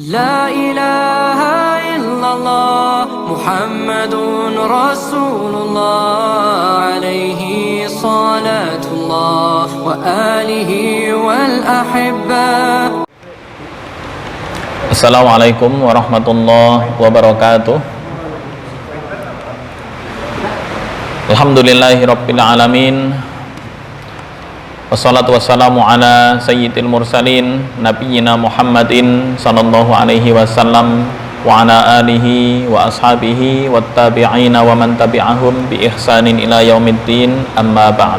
لا إله إلا الله محمد رسول الله عليه صلاة الله وآله والأحبة. Assalamualaikum warahmatullahi wabarakatuh. Alhamdulillahi rabbil alamin. Wassalatu wassalamu ala sayyidil mursalin nabiyyina Muhammadin sallallahu alaihi wasallam wa ala alihi wa ashabihi wattabi'ina wa man tabi'ahum bi ihsanin ila yaumiddin, amma ba'd.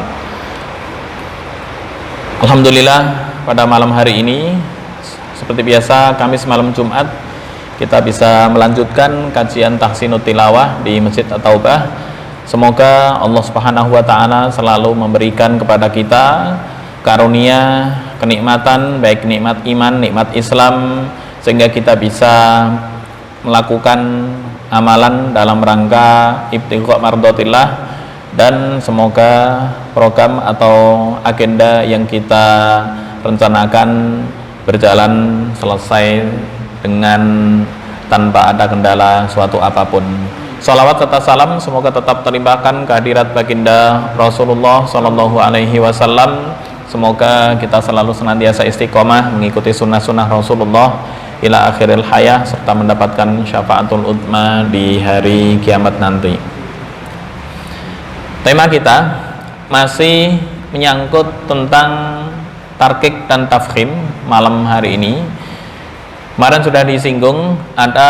Alhamdulillah, pada malam hari ini seperti biasa Kamis malam Jumat kita bisa melanjutkan kajian tahsinut tilawah di Masjid At-Taubah. Semoga Allah Subhanahu wa taala selalu memberikan kepada kita karunia, kenikmatan, baik nikmat iman, nikmat Islam, sehingga kita bisa melakukan amalan dalam rangka ibtigha mardatillah, dan semoga program atau agenda yang kita rencanakan berjalan selesai dengan tanpa ada kendala suatu apapun. Salawat serta salam semoga tetap terlimpahkan kehadirat baginda Rasulullah Sallallahu Alaihi Wasallam. Semoga kita selalu senantiasa istiqomah mengikuti sunnah-sunnah Rasulullah ila akhiril hayah, serta mendapatkan syafaatul udma di hari kiamat nanti. Tema kita masih menyangkut tentang tarkik dan tafkhim malam hari ini. Kemarin sudah disinggung, ada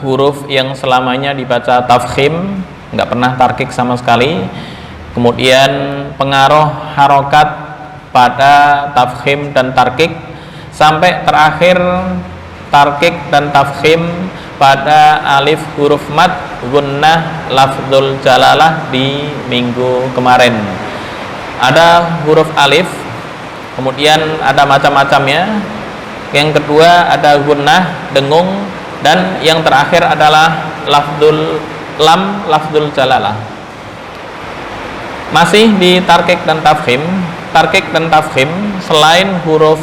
huruf yang selamanya dibaca tafkhim, nggak pernah tarkik sama sekali. Kemudian pengaruh harokat pada tafkhim dan tarkik, sampai terakhir tarkik dan tafkhim pada alif huruf mad gunnah lafdzul jalalah di minggu kemarin. Ada huruf alif, kemudian ada macam-macamnya. Yang kedua ada gunnah, dengung, dan yang terakhir adalah lafdzul lam, lafdzul jalalah. Masih di tarkik dan tafkhim. Tarkik dan tafkhim selain huruf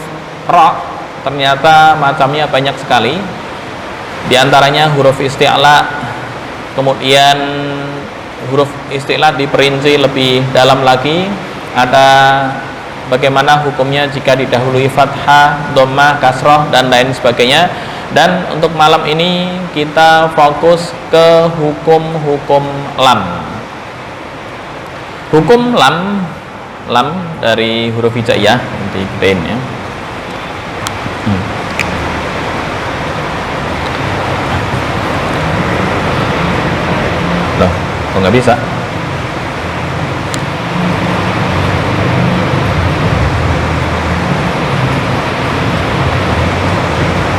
ra ternyata macamnya banyak sekali. Di antaranya huruf isti'la, kemudian huruf isti'la diperinci lebih dalam lagi. Ada bagaimana hukumnya jika didahului fathah, dhammah, kasroh, dan lain sebagainya. Dan untuk malam ini kita fokus ke hukum-hukum lam. Hukum lam, lam dari huruf hijaiyah, nanti gedein ya. Loh, kok nggak bisa?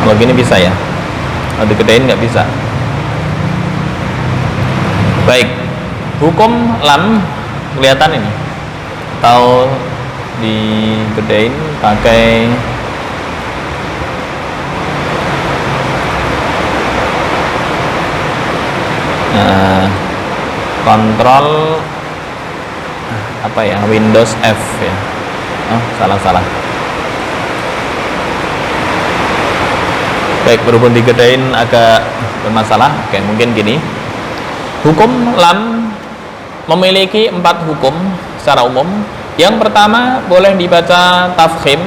Kalau gini bisa ya, kalau digedein nggak bisa. Baik, hukum lam kelihatan ini, atau digedein pakai kontrol apa ya, Windows F ya. Oh, salah. Baik, berhubung digedein agak bermasalah. Oke, mungkin gini. Hukum lam memiliki 4 hukum secara umum. Yang pertama boleh dibaca tafkhim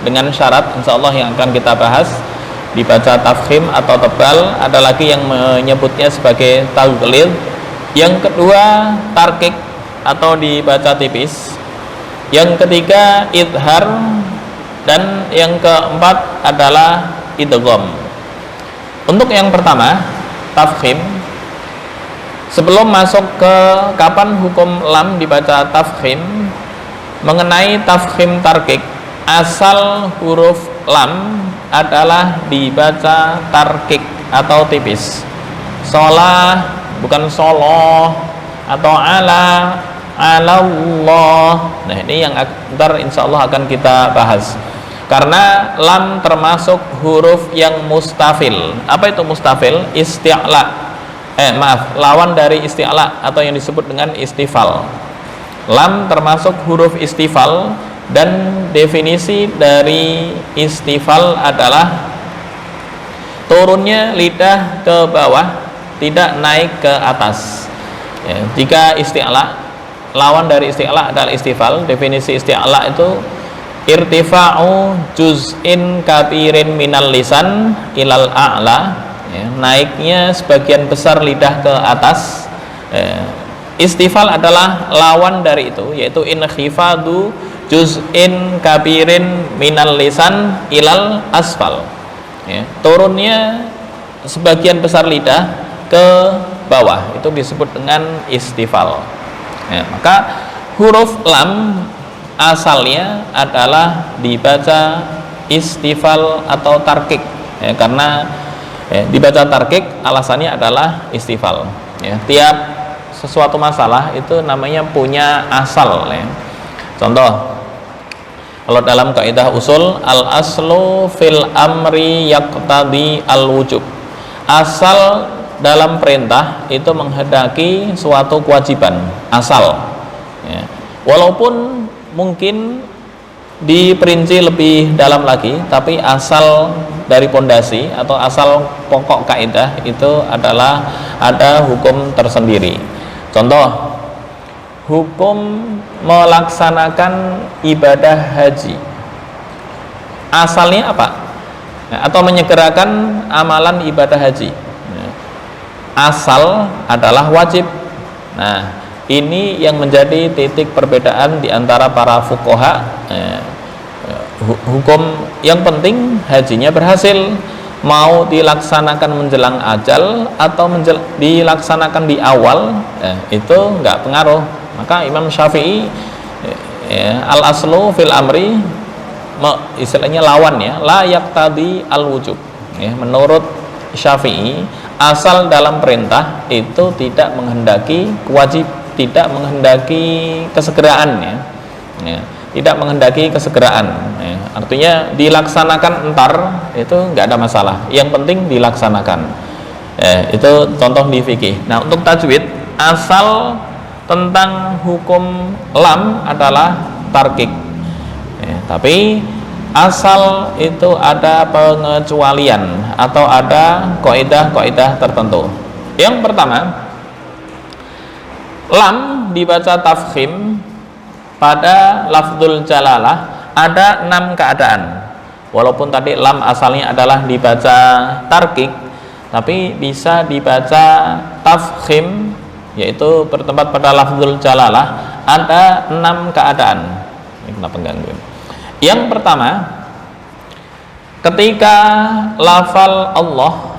dengan syarat, insyaallah yang akan kita bahas, dibaca tafkhim atau tebal. Ada lagi yang menyebutnya sebagai taghlid. Yang kedua tarkik atau dibaca tipis. Yang ketiga idhar, dan yang keempat adalah idgham. Untuk yang pertama tafkhim, sebelum masuk ke kapan hukum lam dibaca tafkhim, mengenai tafkhim tarkik, asal huruf lam adalah dibaca tarkik atau tipis. Sholah, bukan soloh, atau ala, alallah. Nah, ini yang ntar insyaallah akan kita bahas. Karena lam termasuk huruf yang mustafil. Apa itu mustafil? Isti'la. Lawan dari isti'la atau yang disebut dengan istifal. Lam termasuk huruf istifal, dan definisi dari istifal adalah turunnya lidah ke bawah, tidak naik ke atas. Ya, jika isti'la, lawan dari isti'la adalah istifal. Definisi isti'la itu irtifa'u juz'in kabirin minal lisan ilal a'la, ya, naiknya sebagian besar lidah ke atas. Istifal adalah lawan dari itu, yaitu inkhifadu juz'in kabirin minal lisan ilal asfal, ya, turunnya sebagian besar lidah ke bawah, itu disebut dengan istifal. Ya, maka huruf lam asalnya adalah dibaca istifal atau tarkik, ya, karena dibaca tarkik alasannya adalah istifal. Ya, tiap sesuatu masalah itu namanya punya asal, ya. Contoh, kalau dalam kaidah usul, al aslu fil amri yaqtadi al wujub, asal dalam perintah itu menghendaki suatu kewajiban, asal, ya. Walaupun mungkin diperinci lebih dalam lagi, tapi asal dari pondasi atau asal pokok kaidah itu adalah ada hukum tersendiri. Contoh, hukum melaksanakan ibadah haji, asalnya apa? Atau menyegerakan amalan ibadah haji, asal adalah wajib. Nah, ini yang menjadi titik perbedaan di antara para fuqaha. Hukum yang penting hajinya berhasil, mau dilaksanakan menjelang ajal atau dilaksanakan di awal, itu nggak pengaruh. Maka Imam Syafi'i, al aslu fil amri, istilahnya lawan, ya, la yaqtadi al wujub, ya, menurut Syafi'i asal dalam perintah itu tidak menghendaki tidak menghendaki kesegeraan, ya, tidak menghendaki kesegeraan, ya. Artinya dilaksanakan entar itu nggak ada masalah, yang penting dilaksanakan. Itu contoh di fikih. Nah, untuk tajwid, asal tentang hukum lam adalah tarkik, ya, tapi asal itu ada pengecualian atau ada kaidah-kaidah tertentu. Yang pertama, lam dibaca tafkhim pada lafdzul jalalah ada 6 keadaan. Walaupun tadi lam asalnya adalah dibaca tarkik, tapi bisa dibaca tafkhim, yaitu bertempat pada lafdzul jalalah, ada 6 keadaan. Ini kenapa gangguin? Yang pertama, ketika lafal Allah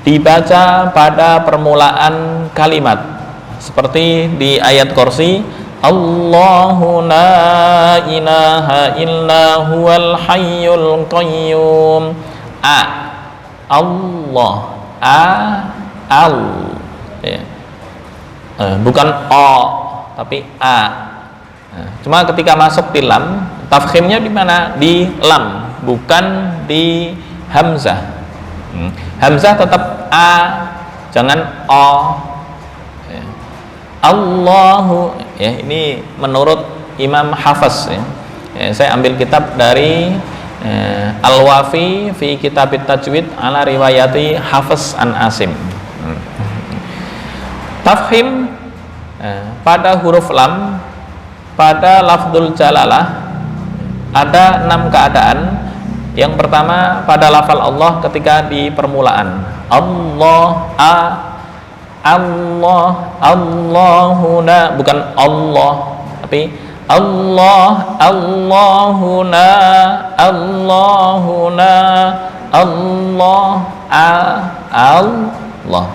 dibaca pada permulaan kalimat, seperti di ayat Kursi, Allahu la ilaha illa huwal hayyul qayyum. Allah, al, ya. Bukan o, tapi a. Cuma ketika masuk di lam, tafkhimnya di mana? Di lam, bukan di hamzah. Hamzah tetap a, jangan o. Allahu, ya, ini menurut Imam Hafiz, ya. Saya ambil kitab dari Al-Wafi fi Kitabit Tajwid ala riwayati Hafiz an Asim. Tafkhim pada huruf lam pada lafdzul jalalah ada 6 keadaan. Yang pertama, pada lafal Allah ketika di permulaan, Allah, Allah, Allahuna, bukan Allah, tapi Allah, Allahuna, Allahuna, Allah, Allah.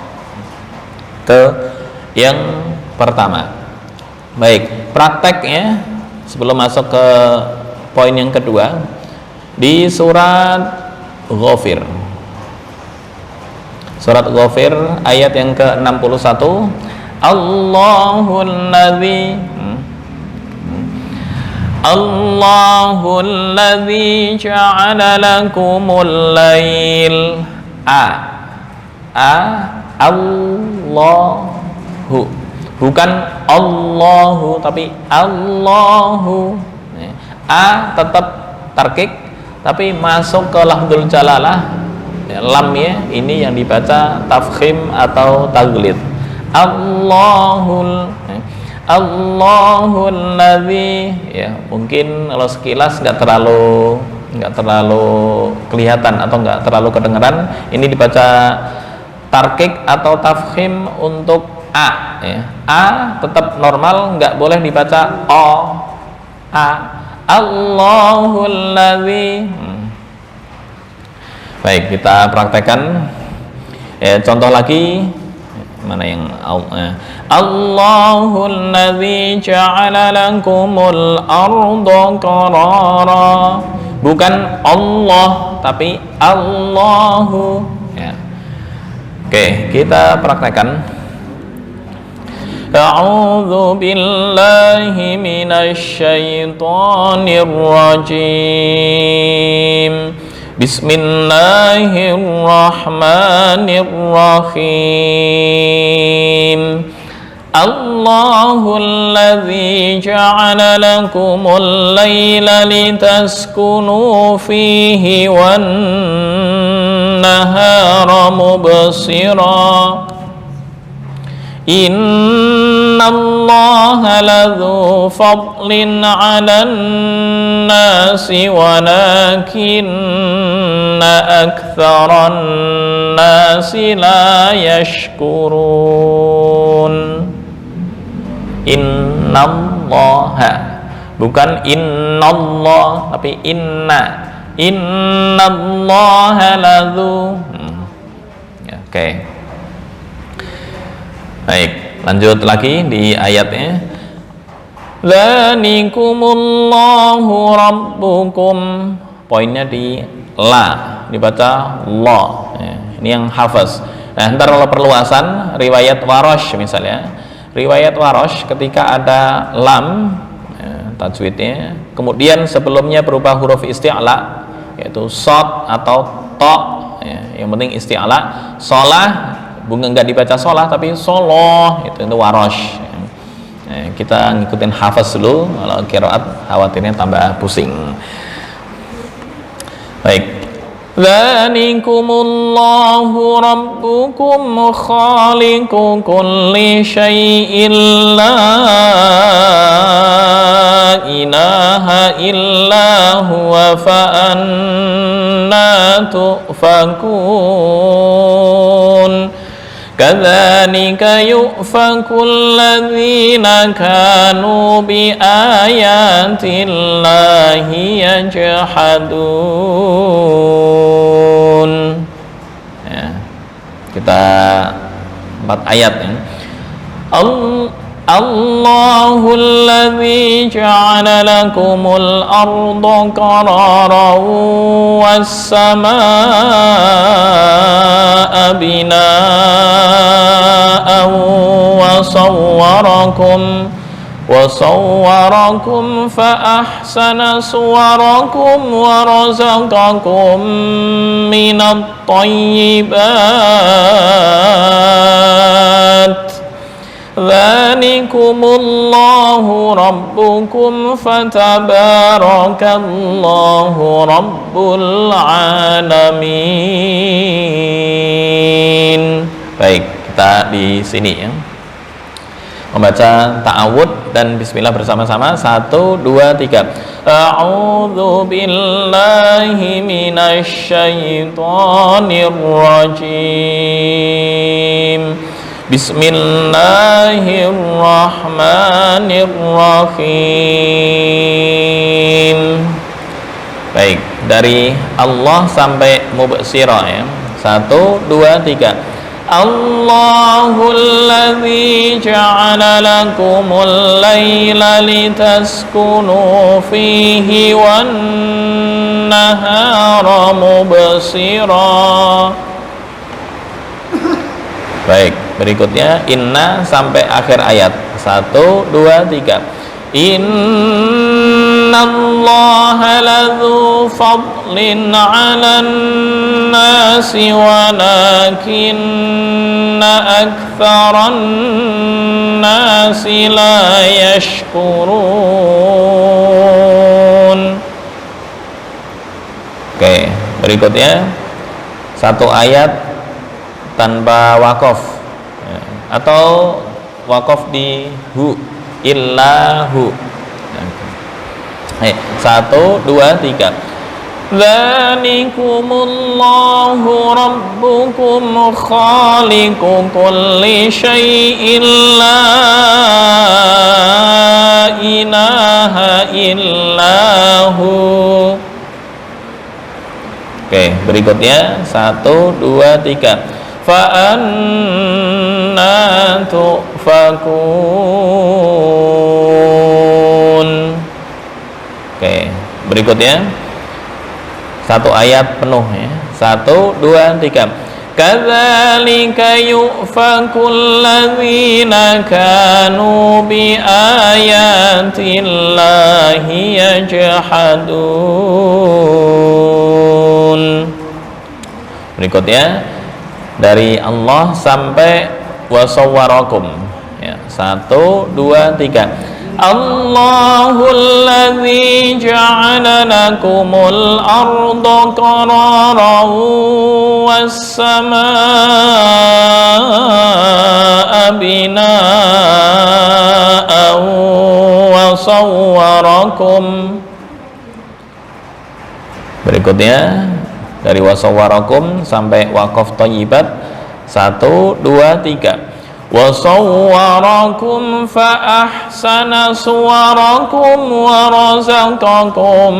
Itu yang pertama. Baik, prakteknya sebelum masuk ke poin yang kedua, di surat Ghafir, surat Ghafir ayat yang ke-61, Allahul ladzi ja'ala lakumul lail, Allahu, bukan Allahu tapi Allahu. A tetap tarkik, tapi masuk ke lafdzul jalalah lam ya, ini yang dibaca tafkhim atau taglid. Allahul ladzi, ya mungkin kalau sekilas nggak terlalu kelihatan atau nggak terlalu kedengeran. Ini dibaca tarkik atau tafkhim untuk a ya. A tetap normal, nggak boleh dibaca o. A. Allahul ladzi. Baik, kita praktekkan ya, contoh lagi. Mana yang Allahul ladzi ja'ala lakumul arda qarara, bukan Allah tapi Allahu ya. Oke, kita praktekkan. A'udzu billahi minasy syaithanir rajim. Bismillahirrahmanirrahim. Allahul ladzi ja'ala lakumul laila litaskunu fihi wan nahara mubsira. Innallaha ladzu fadlin 'alan nasi walakinna aktsaran nasi la yashkurun. Innallaha, bukan innallah tapi innallaha ladzu. Oke. Baik, lanjut lagi di ayatnya. Dzalikumullahu rabbukum. Poinnya di la, dibaca la. Ya, ini yang hafaz. Nah, ntar kalau perluasan riwayat Warosh misalnya. Riwayat Warosh ketika ada lam ya, tajwidnya, kemudian sebelumnya berupa huruf isti'la yaitu shad atau ta ya, yang penting isti'la. Shalah bunga nggak dibaca sholah tapi soloh, itu Warosh. Kita ngikutin hafaz dulu, kalau qiraat khawatirnya tambah pusing. Baik. Dzalikumullahu rabbukum khaliqu kulli syai'in la ilaha illa huwa fa anna tufakun. Kadzalika yu'fakul ladzina kanu bi ayatillahi yajhadun. Ya, kita 4 ayat ya. Allahul ladzi ja'ala lakumul arda qararan was samaa'a binaa'an wa sawwarakum fa ahsana suwarakum wa razaqakum minat thayyibat. Dzalikumullahu rabbukum fatabarakallahu rabbul alamin. Baik, kita di sini ya. Membaca ta'awud dan bismillah bersama-sama. 1, 2, 3. A'udzu billahi minasy syaithanir rajim. Bismillahirrahmanirrahim. Baik, dari Allah sampai mubsirah ya. 1, 2, 3. Allahul ladzi ja'ala lakumul laila litaskunu fihi wan nahara mubsira. Baik, berikutnya inna sampai akhir ayat. 1, 2, 3. Innallaha ladzu fadlin 'alan nasi walakinna aktsaran nasi la yashkurun. Oke, berikutnya satu ayat tanpa wakof, ya. Atau wakof di hu, illahu. Satu, dua, tiga. Dzalikumullahu rabbukum khaliqu kulli syai'in la ilaha illahu. Oke, berikutnya satu, dua, tiga. Fa anna tufakun. Oke, berikutnya satu ayat penuh ya. Satu, dua, tiga. Kadzalika yufakul ladzina kanu bi ayatillahi yajhadun. Berikutnya dari Allah sampai wasawwarakum ya. Satu, dua, tiga. Allahul ladzi ja'ala lakumul arda qararan was samaa'a binaa'an wa sawwarakum. Berikutnya dari wasawwarakum sampai waqaf thayyibat. Satu, dua, tiga. وَصَوَّرَكُمْ فَأَحْسَنَ صُوَرَكُمْ وَرَزَقَكُمْ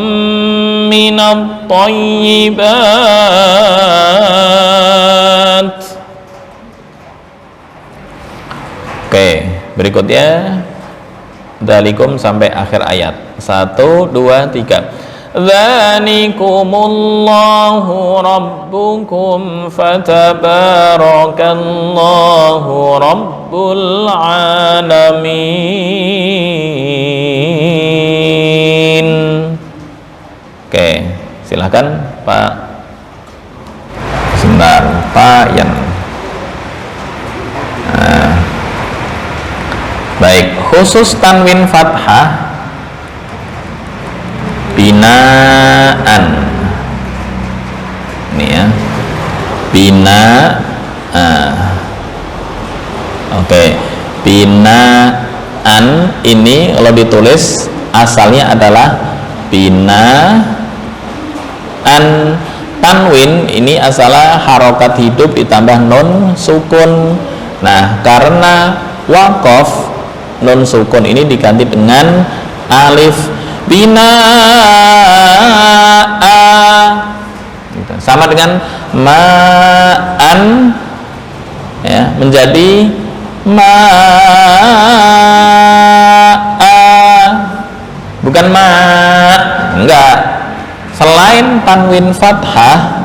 مِنَ الطَّيِّبَاتِ. Oke, berikutnya dzalikum sampai akhir ayat. Satu, dua, tiga. Dzalikumullahu rabbukum fatabarakallahu rabbul alamin. Oke, silakan Pak. Sebentar, Pak Yan. Baik, khusus tanwin fathah binaan ini ya, oke, binaan ini kalau ditulis asalnya adalah binaan. Tanwin ini asalnya harokat hidup ditambah nun sukun. Nah, karena waqaf, nun sukun ini diganti dengan alif. Sama dengan ma'an ya, menjadi ma'a, bukan enggak. Selain tanwin fathah,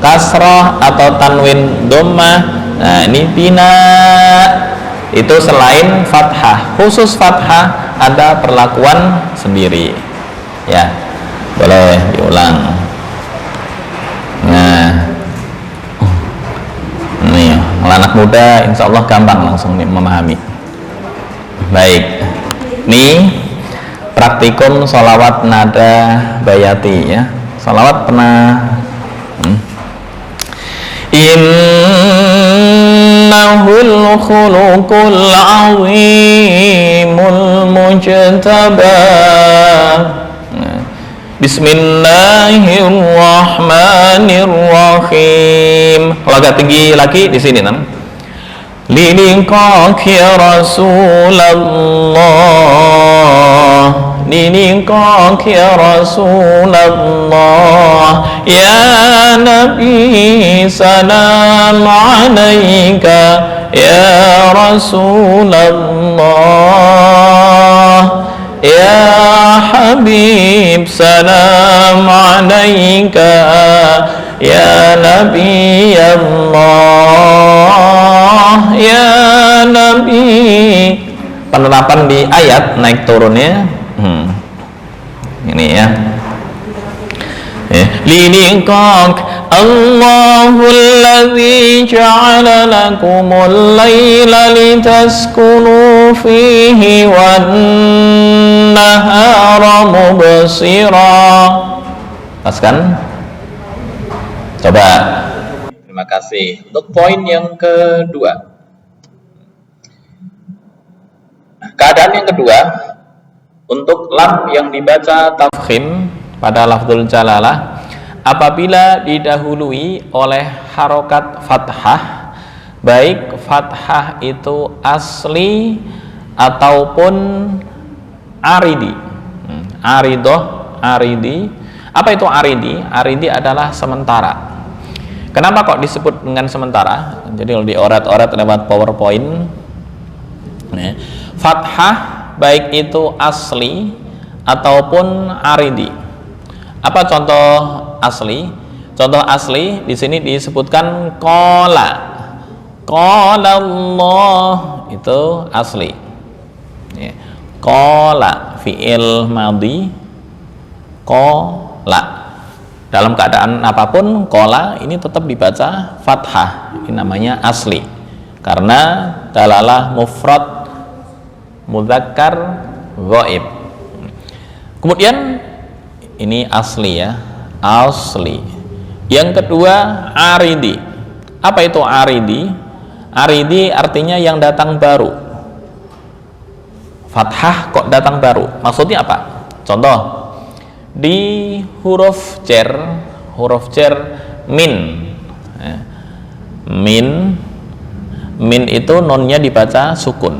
kasrah atau tanwin dhammah, nah ini bina itu selain fathah. Khusus fathah ada perlakuan sendiri ya, boleh diulang. Nah, ini anak muda insya Allah gampang langsung memahami. Baik, ini praktikum sholawat nada bayati ya. Sholawat pernah Innahul khuluqul azimul mujtaba. Bismillahirrahmanirrahim. Kalau agak tinggi lagi di sini nam. Liqaki Rasulullah, liqaki Rasulullah, ya Nabi salam alaika, ya Rasulullah, ya Habib salam alaika, ya Nabi Allah, ya Nabi. Penerapan di ayat naik turunnya ini ya. Liqak Allahul ladzi ja'ala lakumul laila litaskunu fihi wan nahara mubsira. Pas kan? Coba Terima kasih. Untuk poin yang kedua, keadaan yang kedua untuk lam yang dibaca tafkhim pada lafzul jalalah apabila didahului oleh harokat fathah, baik fathah itu asli ataupun aridi. Aridoh, aridi. Apa itu aridi? Aridi adalah sementara. Kenapa kok disebut dengan sementara? Jadi kalau dioret-oret lewat PowerPoint, fathah baik itu asli ataupun aridi. Apa contoh asli? Contoh asli di sini disebutkan qala. Qala Allah itu asli. Qala fi'il madhi, qala. Dalam keadaan apapun qala ini tetap dibaca fathah. Ini namanya asli. Karena dalalah mufrad mudzakkar ghaib. Kemudian ini asli ya, asli. Yang kedua aridi. Apa itu aridi? Aridi artinya yang datang baru. Fathah kok datang baru? Maksudnya apa? Contoh di huruf jar min. Min itu nonnya dibaca sukun.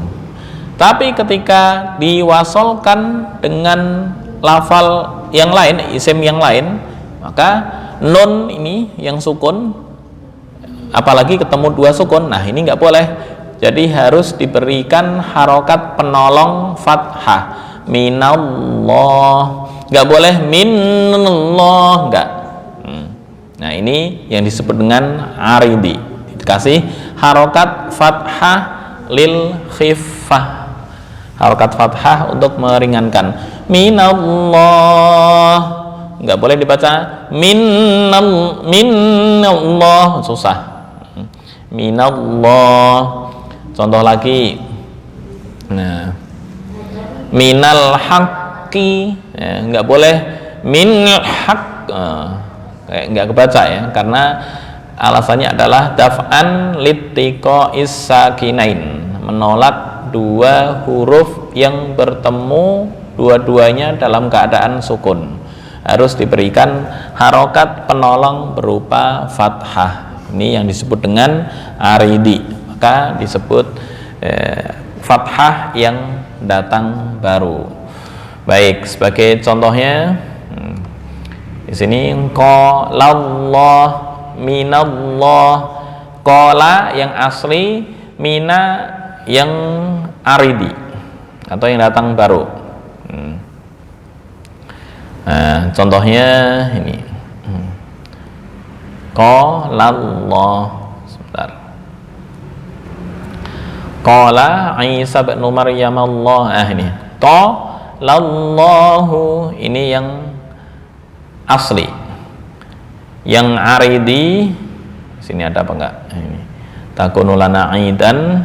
Tapi ketika diwasolkan dengan lafal yang lain, isim yang lain, maka nun ini yang sukun, apalagi ketemu dua sukun, nah ini nggak boleh. Jadi harus diberikan harokat penolong fathah. Minallah, nggak boleh minallah, nggak. Nah ini yang disebut dengan aridi. Dikasih harokat fathah lil khifah. Harokat fathah untuk meringankan. Minallah, nggak boleh dibaca minallah, susah. Minallah. Contoh lagi, nah minal haqqi, nggak boleh min haq, kayak nggak kebaca ya, karena alasannya adalah daf'an littiqa'is sakinain, menolak dua huruf yang bertemu dua-duanya dalam keadaan sukun. Harus diberikan harokat penolong berupa fathah. Ini yang disebut dengan aridi, maka disebut fathah yang datang baru. Baik, sebagai contohnya di sini qalallah, minallah, qala yang asli, mina yang aridi atau yang datang baru. Nah, contohnya ini qalallah. Sebentar. Qala Isa bin Maryam Allah. Ini qalallahu, ini yang asli. Yang aridi sini ada apa enggak? Ini takunu lana aidan.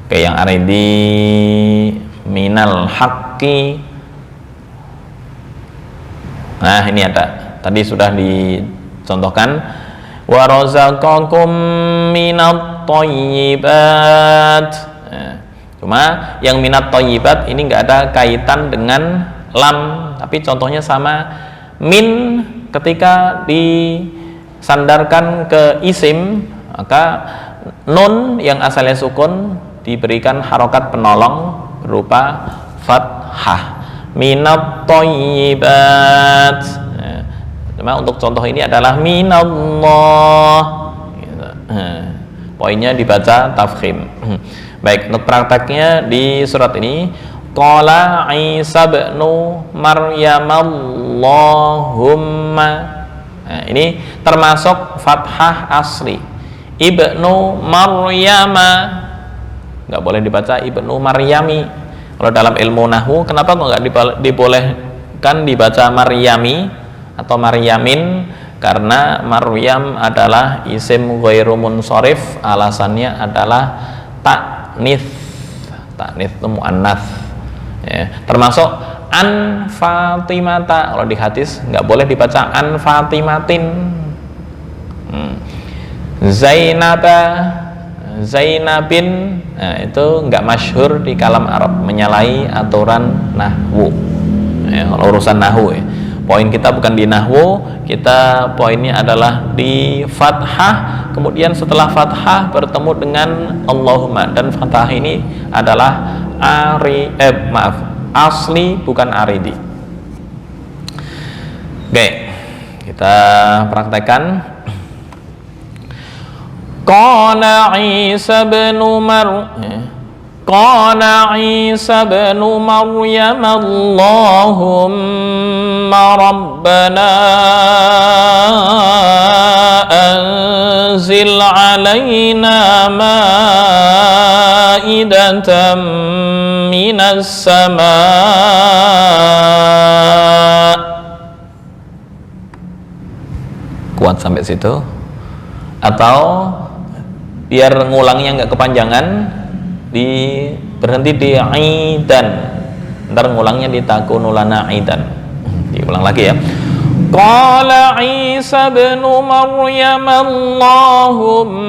Oke, yang aridi minal haqqi. Nah, ini ada. Tadi sudah dicontohkan wa razaqakum minat thayyibat. Cuma yang minat thayyibat ini enggak ada kaitan dengan lam, tapi contohnya sama. Min ketika disandarkan ke isim, maka nun yang asalnya sukun diberikan harokat penolong berupa fathah. Minat thayyibat. Cuma untuk contoh ini adalah minallah. Poinnya dibaca tafkhim. Baik, untuk prakteknya di surat ini qala Isa bin Maryam Allahumma. Nah, ini termasuk fathah asli. Ibnu Maryama, nggak boleh dibaca ibnu Maryami. Kalau dalam ilmu nahwu, kenapa kok nggak dibolehkan dibaca Maryami atau Maryamin? Karena Maryam adalah isim ghairu munsharif, alasannya adalah ta'nits. Ta'nits itu muannats. Ya, termasuk an Fatimata. Kalau di hadis nggak boleh dibaca an Fatimatin. Zainaba, Zainabin, nah, itu nggak masyhur di kalam Arab, menyalahi aturan nahwu. Ya, urusan nahwu ya. Poin kita bukan di nahwu, kita poinnya adalah di fathah, kemudian setelah fathah bertemu dengan Allahumma, dan fathah ini adalah asli bukan aridi. Oke, kita praktekkan. Qala Isa bin Qala Isa bin Maryam Allahumma Rabbana anzil alaina ma'idatan minas sama'. Kuat sampai situ? Atau biar ngulangnya nggak kepanjangan, berhenti di aidan, ntar ngulangnya di takunulana aidan. Diulang lagi ya. Qala Isa bin Maryam Allahumma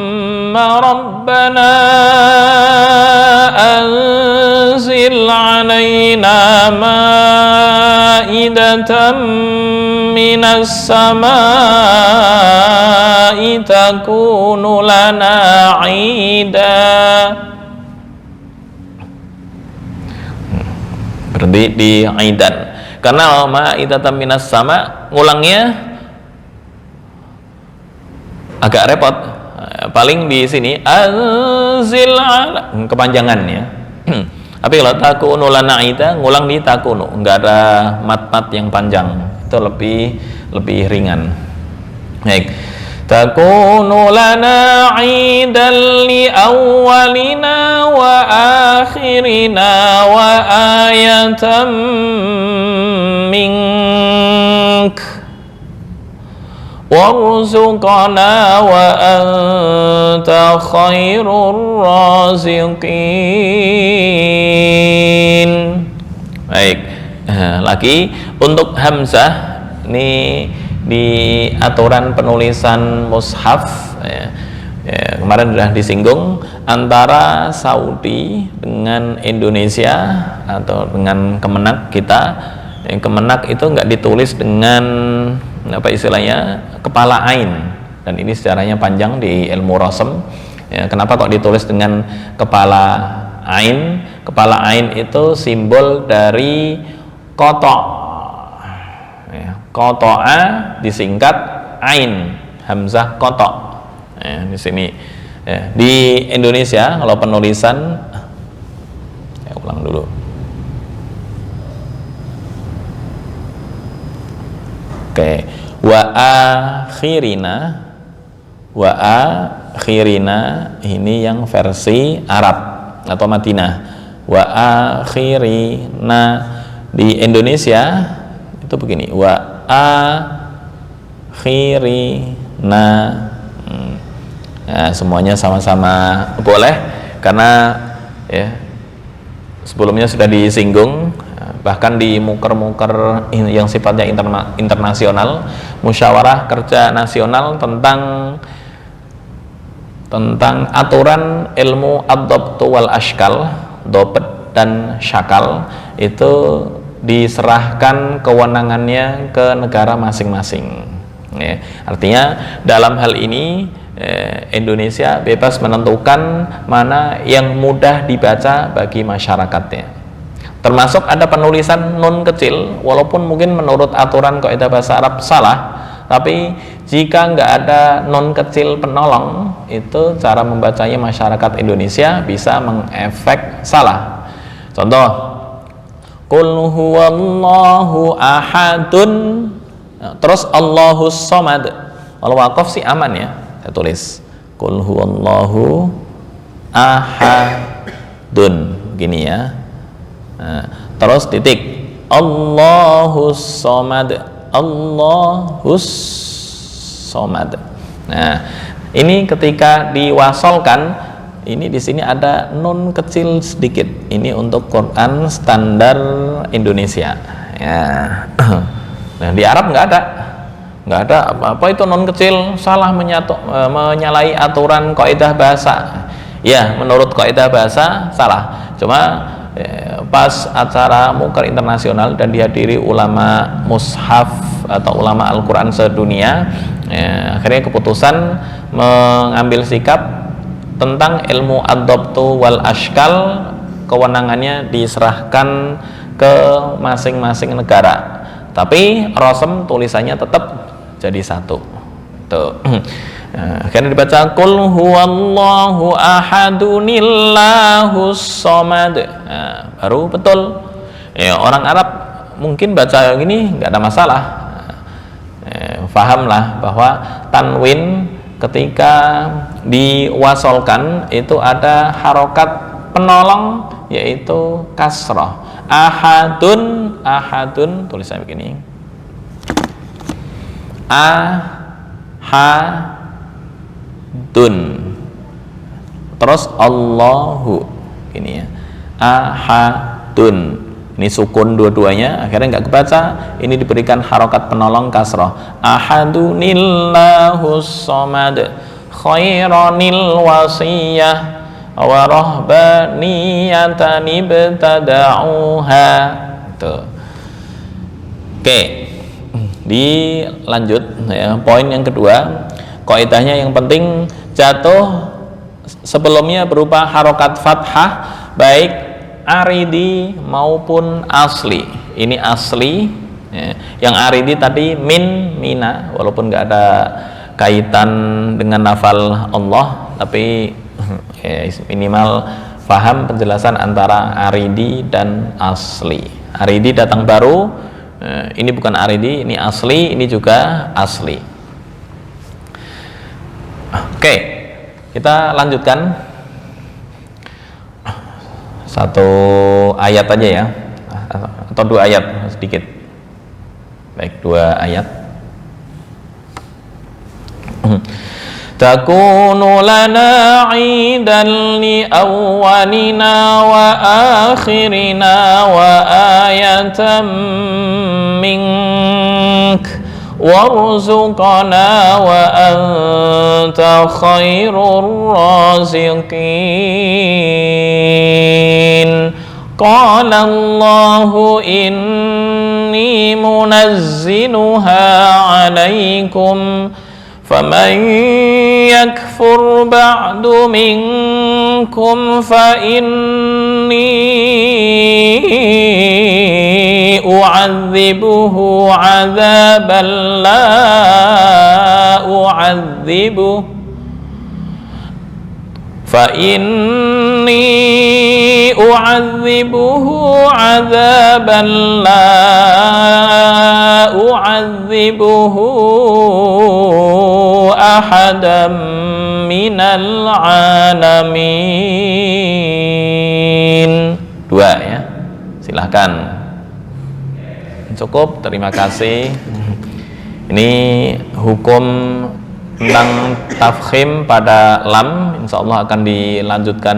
Rabbana anzil alaina ma'idatan minas sama'i takunu lana 'ida. Berhenti di aidan, karena ma'idatan minas sama ngulangnya agak repot. Paling di sini anzil ala, kepanjangannya. Tapi kalau takunu lana 'ida, ngulang di takunu, enggak ada mat-mat yang panjang, itu lebih ringan. Baik. Takunu lana 'idan li awwalina wa akhirina wa ayatan mink warzuqna wa anta khairur raziqin. Baik, lagi untuk hamzah ini di aturan penulisan mushaf ya, kemarin sudah disinggung antara Saudi dengan Indonesia atau dengan Kemenak kita. Kemenak itu nggak ditulis dengan apa istilahnya kepala ain, dan ini sejarahnya panjang di ilmu rasm ya. Kenapa kok ditulis dengan kepala ain? Kepala ain itu simbol dari kotok. Koto'a disingkat ain, hamzah kotok. Di sini ya. Di Indonesia kalau penulisan, ulang dulu. Oke, wa akhirina ini yang versi Arab atau Madinah. Wa akhirina di Indonesia itu begini, wa akhirina. Nah, semuanya sama-sama boleh karena ya sebelumnya sudah disinggung, bahkan di muker-muker yang sifatnya internasional, musyawarah kerja nasional tentang aturan ilmu ad-dhabtu wal ashkal, dobet dan syakal, itu diserahkan kewenangannya ke negara masing-masing ya. Artinya dalam hal ini Indonesia bebas menentukan mana yang mudah dibaca bagi masyarakatnya, termasuk ada penulisan nun kecil, walaupun mungkin menurut aturan kaidah bahasa Arab salah, tapi jika nggak ada nun kecil penolong, itu cara membacanya masyarakat Indonesia bisa mengefek salah. Contoh, Qul huwallahu ahadun, terus Allahus somad. Kalau wakaf sih aman ya, saya tulis Qul huwallahu ahadun gini ya. Terus titik Allahus somad, Allahus somad. Nah, ini ketika diwasolkan, ini di sini ada nun kecil sedikit. Ini untuk Quran standar Indonesia. Ya. Nah, di Arab nggak ada. nggak ada apa itu nun kecil salah menyalahi aturan kaidah bahasa. Ya, menurut kaidah bahasa salah. Cuma pas acara Mukar internasional dan dihadiri ulama mushaf atau ulama Al-Quran sedunia, akhirnya keputusan mengambil sikap tentang ilmu ad-dhabtu wal ashkal, kewenangannya diserahkan ke masing-masing negara, tapi rasem tulisannya tetap jadi satu. Tuh. Akhirnya dibaca qul huwallahu ahadunillahus samad. Baru betul. Ya, orang Arab mungkin baca yang ini nggak ada masalah. Fahamlah bahwa tanwin ketika diwasolkan itu ada harokat penolong, yaitu kasrah. Ahadun, ahadun tulisannya begini. Ahadun. Terus Allahu ini ya. Ahadun. Ini sukun dua-duanya, akhirnya nggak kebaca. Ini diberikan harokat penolong kasrah. Ahadunillahus samad khairanil wasiyah wa rahbaniyatan ibtada'uha. Tuh. Oke. Dilanjut ya, poin yang kedua, kaidahnya yang penting jatuh sebelumnya berupa harokat fathah baik aridi maupun asli. Ini asli ya. Yang aridi tadi min, mina, walaupun nggak ada kaitan dengan nafal Allah, tapi ya, minimal paham penjelasan antara aridi dan asli. Aridi datang baru, ini bukan aridi, ini asli, ini juga asli. Oke, kita lanjutkan satu ayat aja ya, atau dua ayat sedikit. Baik, dua ayat. Takunu lana 'idan li awwalina wa akhirina wa ayatan mink warzuqna wa anta khairur raziqin. Qala Allahu inni munazziluha 'alaikum faman yakfur ba'du minkum fa inni u'adzibuhu 'adzaban la u'adzibuhu fa inni u'adzibuhu 'adzaban la u'adzibuhu ahadam minal alamin. Dua ya, silahkan. Cukup, terima kasih. Ini hukum tentang tafkhim pada lam, insya Allah akan dilanjutkan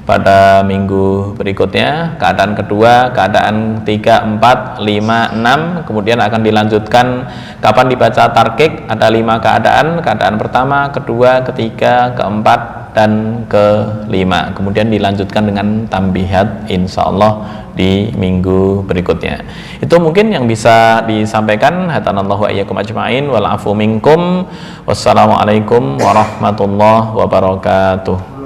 pada minggu berikutnya. Keadaan kedua, keadaan 3, 4, 5, 6, kemudian akan dilanjutkan kapan dibaca tarkik. Ada 5 keadaan, keadaan pertama, kedua, ketiga, keempat, dan kelima. Kemudian dilanjutkan dengan tambihat insya Allah di minggu berikutnya. Itu mungkin yang bisa disampaikan. Hatanallahu ayyakum ajma'in wal afu minkum. Wassalamualaikum warahmatullahi wabarakatuh.